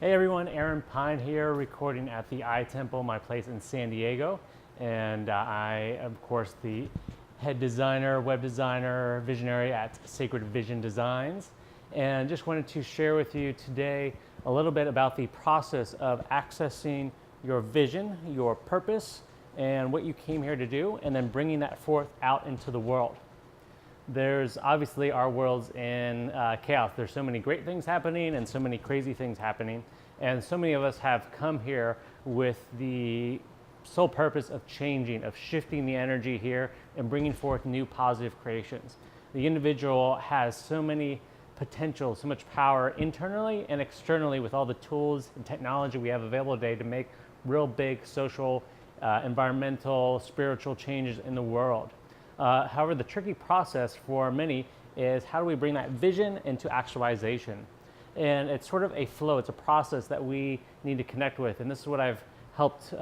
Hey everyone, Aaron Pine here, recording at the iTemple, my place in San Diego. And I, of course, the head designer, web designer, visionary at Sacred Vision Designs. And just wanted to share with you today a little bit about the process of accessing your vision, your purpose, and what you came here to do, and then bringing that forth out into the world. There's obviously our world's in chaos. There's so many great things happening and so many crazy things happening. And so many of us have come here with the sole purpose of changing, of shifting the energy here and bringing forth new positive creations. The individual has so many potential, so much power internally and externally with all the tools and technology we have available today to make real big social, environmental, spiritual changes in the world. However, the tricky process for many is how do we bring that vision into actualization? And it's sort of a flow, it's a process that we need to connect with. And this is what I've helped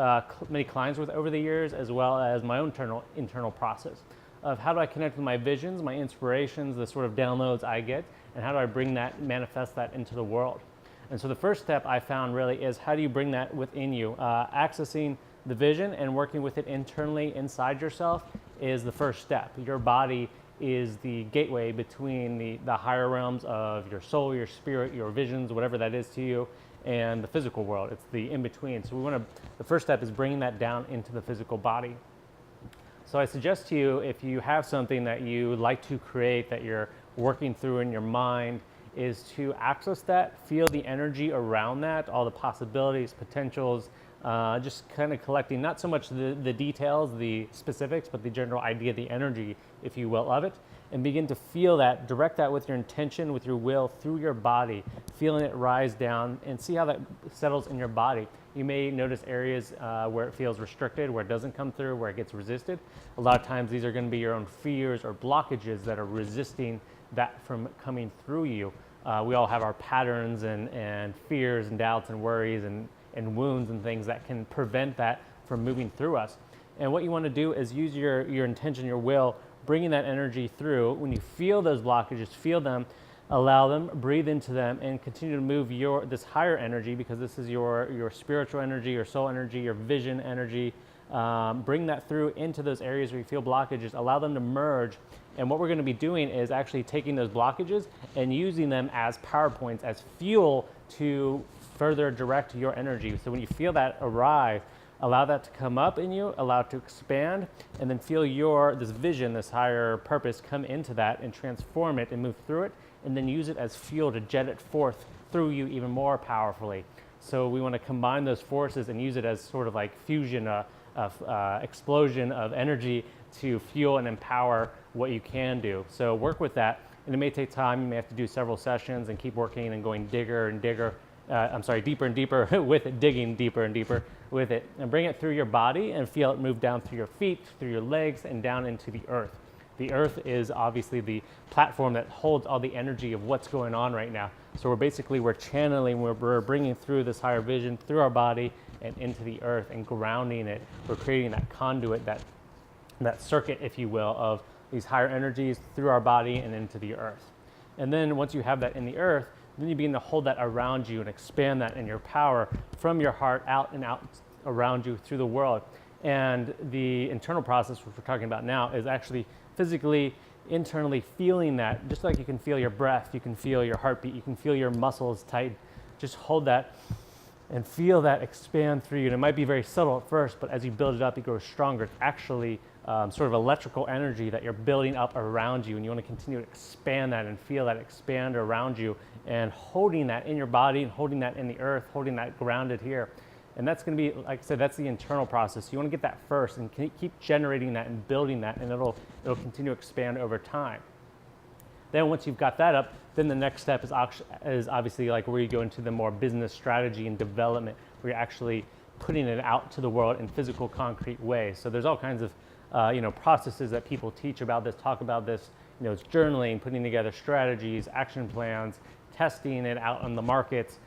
many clients with over the years, as well as my own internal process of how do I connect with my visions, my inspirations, the sort of downloads I get, and how do I bring that, manifest that into the world? And so the first step I found really is how do you bring that within you? Accessing the vision and working with it internally inside yourself is the first step. Your body is the gateway between the higher realms of your soul, your spirit, your visions, whatever that is to you, and the physical world. It's the in-between. So the first step is bringing that down into the physical body. So I suggest to you, if you have something that you like to create, that you're working through in your mind, is to access that, feel the energy around that, all the possibilities, potentials, just kind of collecting not so much the details, the specifics, but the general idea, the energy, if you will, of it, and begin to feel that, direct that with your intention, with your will, through your body, feeling it rise down, and see how that settles in your body. You may notice areas where it feels restricted, where it doesn't come through, where it gets resisted. A lot of times these are going to be your own fears or blockages that are resisting that from coming through you. We all have our patterns and fears and doubts and worries and wounds and things that can prevent that from moving through us. And what you want to do is use your intention, your will, bringing that energy through. When you feel those blockages, feel them, allow them, breathe into them, and continue to move this higher energy, because this is your spiritual energy, your soul energy, your vision energy. Bring that through into those areas where you feel blockages, allow them to merge. And what we're going to be doing is actually taking those blockages and using them as power points, as fuel to further direct your energy. So when you feel that arrive, allow that to come up in you, allow it to expand, and then feel this vision, this higher purpose come into that and transform it and move through it, and then use it as fuel to jet it forth through you even more powerfully. So we want to combine those forces and use it as sort of like fusion, explosion of energy to fuel and empower what you can do. So work with that, and it may take time. You may have to do several sessions and keep working and going deeper and deeper with it, digging deeper and deeper with it, and bring it through your body and feel it move down through your feet, through your legs, and down into the earth. The earth is obviously the platform that holds all the energy of what's going on right now. So we're channeling, we're bringing through this higher vision through our body and into the earth and grounding it. We're creating that conduit, that circuit, if you will, of these higher energies through our body and into the earth. And then once you have that in the earth, then you begin to hold that around you and expand that in your power from your heart out and out around you through the world. And the internal process, which we're talking about now, is actually physically, internally feeling that. Just like you can feel your breath, you can feel your heartbeat, you can feel your muscles tight. Just hold that and feel that expand through you. And it might be very subtle at first, but as you build it up, it grows stronger. It's actually sort of electrical energy that you're building up around you, and you want to continue to expand that and feel that expand around you, and holding that in your body and holding that in the earth, holding that grounded here. And that's going to be, like I said, that's the internal process. You want to get that first and keep generating that and building that, and it'll continue to expand over time. Then once you've got that up, then the next step is obviously like where you go into the more business strategy and development, where you're actually putting it out to the world in physical, concrete ways. So there's all kinds of processes that people teach about this, talk about this. It's journaling, putting together strategies, action plans, testing it out on the markets,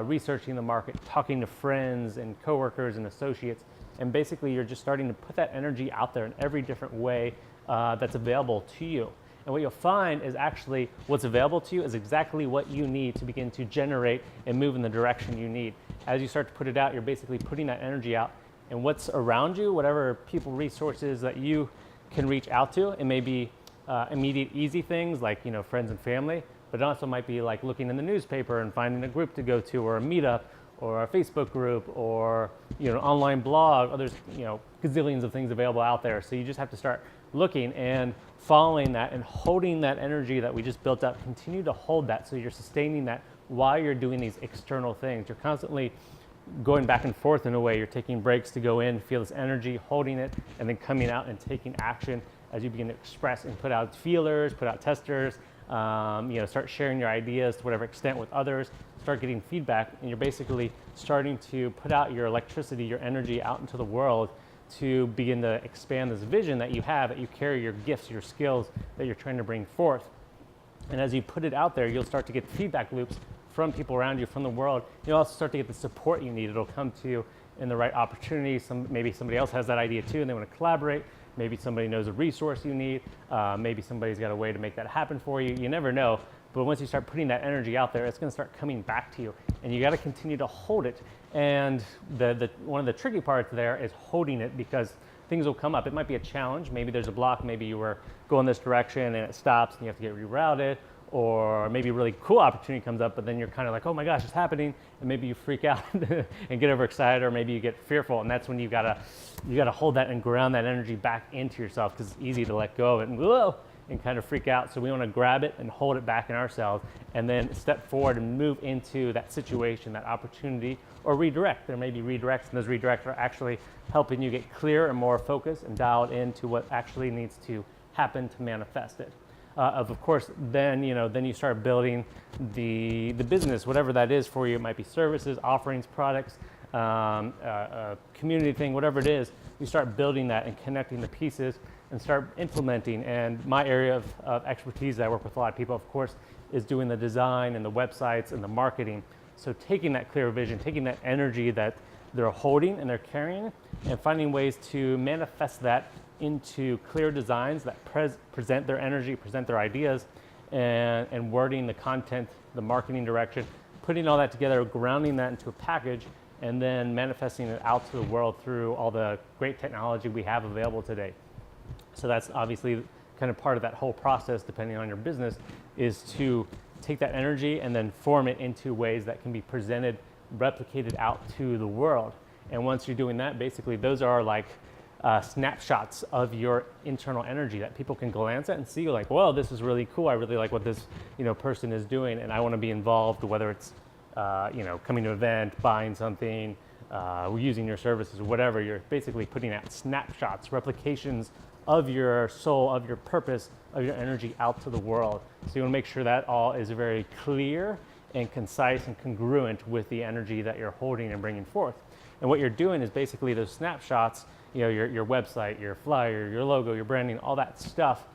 researching the market, talking to friends and coworkers and associates, and basically you're just starting to put that energy out there in every different way that's available to you. And what you'll find is actually what's available to you is exactly what you need to begin to generate and move in the direction you need. As you start to put it out, you're basically putting that energy out, and what's around you, whatever people, resources that you can reach out to, it may be immediate, easy things like, you know, friends and family, but it also might be like looking in the newspaper and finding a group to go to, or a meetup, or a Facebook group, or, you know, an online blog. Or there's, you know, gazillions of things available out there. So you just have to start looking and following that and holding that energy that we just built up. Continue to hold that so you're sustaining that while you're doing these external things. You're constantly going back and forth in a way. You're taking breaks to go in, feel this energy, holding it, and then coming out and taking action as you begin to express and put out feelers, put out testers, you know, start sharing your ideas to whatever extent with others, start getting feedback, and you're basically starting to put out your electricity, your energy out into the world to begin to expand this vision that you have, that you carry, your gifts, your skills that you're trying to bring forth. And as you put it out there, you'll start to get feedback loops from people around you, from the world. You'll also start to get the support you need. It'll come to you in the right opportunity. Maybe somebody else has that idea too and they want to collaborate. Maybe somebody knows a resource you need. Maybe somebody's got a way to make that happen for you. You never know. But once you start putting that energy out there, it's going to start coming back to you. And you got to continue to hold it. And one of the tricky parts there is holding it, because things will come up. It might be a challenge. Maybe there's a block. Maybe you were going this direction and it stops and you have to get rerouted. Or maybe a really cool opportunity comes up, but then you're kind of like, oh my gosh, it's happening. And maybe you freak out and get overexcited, or maybe you get fearful. And that's when you gotta hold that and ground that energy back into yourself, because it's easy to let go of it and whoa, and kind of freak out. So we want to grab it and hold it back in ourselves, and then step forward and move into that situation, that opportunity, or redirect. There may be redirects, and those redirects are actually helping you get clear and more focused and dialed into what actually needs to happen to manifest it. Of course, then you start building the business, whatever that is for you. It might be services, offerings, products, a community thing, whatever it is. You start building that and connecting the pieces and start implementing. And my area of expertise that I work with a lot of people, of course, is doing the design and the websites and the marketing. So taking that clear vision, taking that energy that they're holding and they're carrying, and finding ways to manifest that into clear designs that present their energy, present their ideas, and wording the content, the marketing direction, putting all that together, grounding that into a package, and then manifesting it out to the world through all the great technology we have available today. So that's obviously kind of part of that whole process, depending on your business, is to take that energy and then form it into ways that can be presented, replicated out to the world. And once you're doing that, basically those are like snapshots of your internal energy that people can glance at and see, like, well, this is really cool. I really like what this person is doing, and I want to be involved, whether it's coming to an event, buying something, using your services, whatever. You're basically putting out snapshots, replications of your soul, of your purpose, of your energy out to the world. So you want to make sure that all is very clear and concise and congruent with the energy that you're holding and bringing forth. And what you're doing is basically those snapshots, your website, your flyer, your logo, your branding, all that stuff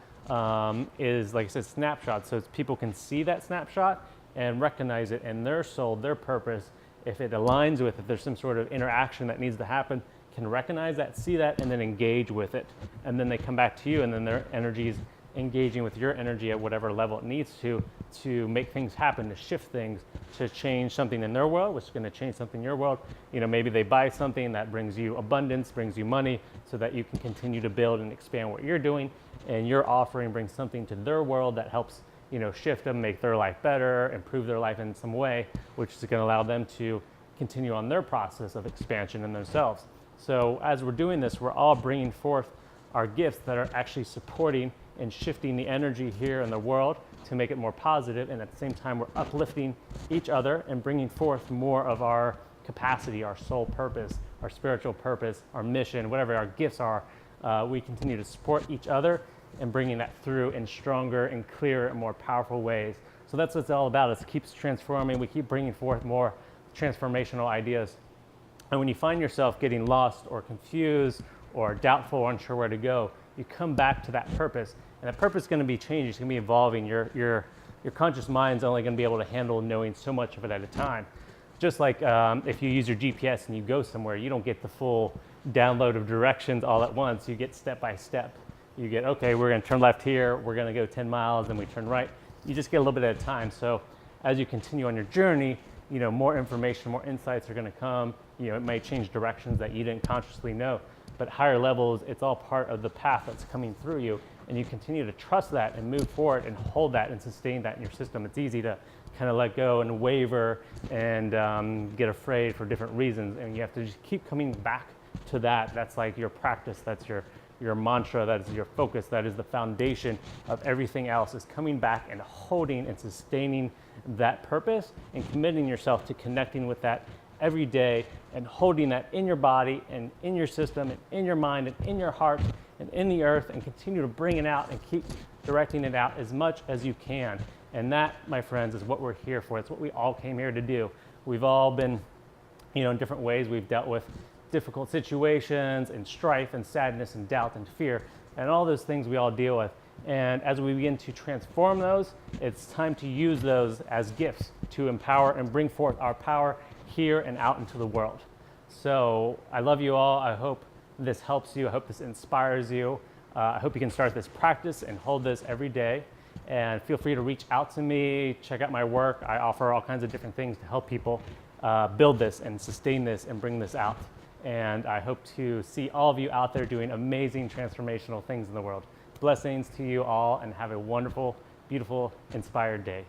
is, like I said, snapshots. So people can see that snapshot and recognize it in their soul, their purpose. If it aligns with, if there's some sort of interaction that needs to happen, can recognize that, see that, and then engage with it. And then they come back to you, and then their energy is engaging with your energy at whatever level it needs to make things happen, to shift things, to change something in their world, which is going to change something in your world. Maybe they buy something that brings you abundance, brings you money, so that you can continue to build and expand what you're doing, and your offering brings something to their world that helps shift them, make their life better, improve their life in some way, which is going to allow them to continue on their process of expansion in themselves. So as we're doing this, we're all bringing forth our gifts that are actually supporting and shifting the energy here in the world to make it more positive, and at the same time we're uplifting each other and bringing forth more of our capacity, our soul purpose, our spiritual purpose, our mission, whatever our gifts are. We continue to support each other and bringing that through in stronger and clearer and more powerful ways. So that's what it's all about. It keeps transforming. We keep bringing forth more transformational ideas. And when you find yourself getting lost or confused or doubtful or unsure where to go, you come back to that purpose, and that purpose is going to be changing. It's going to be evolving. Your conscious mind's only going to be able to handle knowing so much of it at a time. Just like if you use your GPS and you go somewhere, you don't get the full download of directions all at once. You get step by step. You get, okay, we're gonna turn left here, we're gonna go 10 miles, then we turn right. You just get a little bit at a time. So as you continue on your journey, more information, more insights are gonna come. It may change directions that you didn't consciously know, but higher levels, it's all part of the path that's coming through you. And you continue to trust that and move forward and hold that and sustain that in your system. It's easy to kind of let go and waver and get afraid for different reasons. And you have to just keep coming back to that. That's like your practice, that's your mantra, that is your focus, that is the foundation of everything else, is coming back and holding and sustaining that purpose and committing yourself to connecting with that every day and holding that in your body and in your system and in your mind and in your heart and in the earth, and continue to bring it out and keep directing it out as much as you can. And that, my friends, is what we're here for. It's what we all came here to do. We've all been, in different ways, we've dealt with difficult situations and strife and sadness and doubt and fear and all those things we all deal with. And as we begin to transform those, it's time to use those as gifts to empower and bring forth our power here and out into the world. So I love you all. I hope this helps you. I hope this inspires you. I hope you can start this practice and hold this every day. And feel free to reach out to me, check out my work. I offer all kinds of different things to help people build this and sustain this and bring this out. And I hope to see all of you out there doing amazing transformational things in the world. Blessings to you all, and have a wonderful, beautiful, inspired day.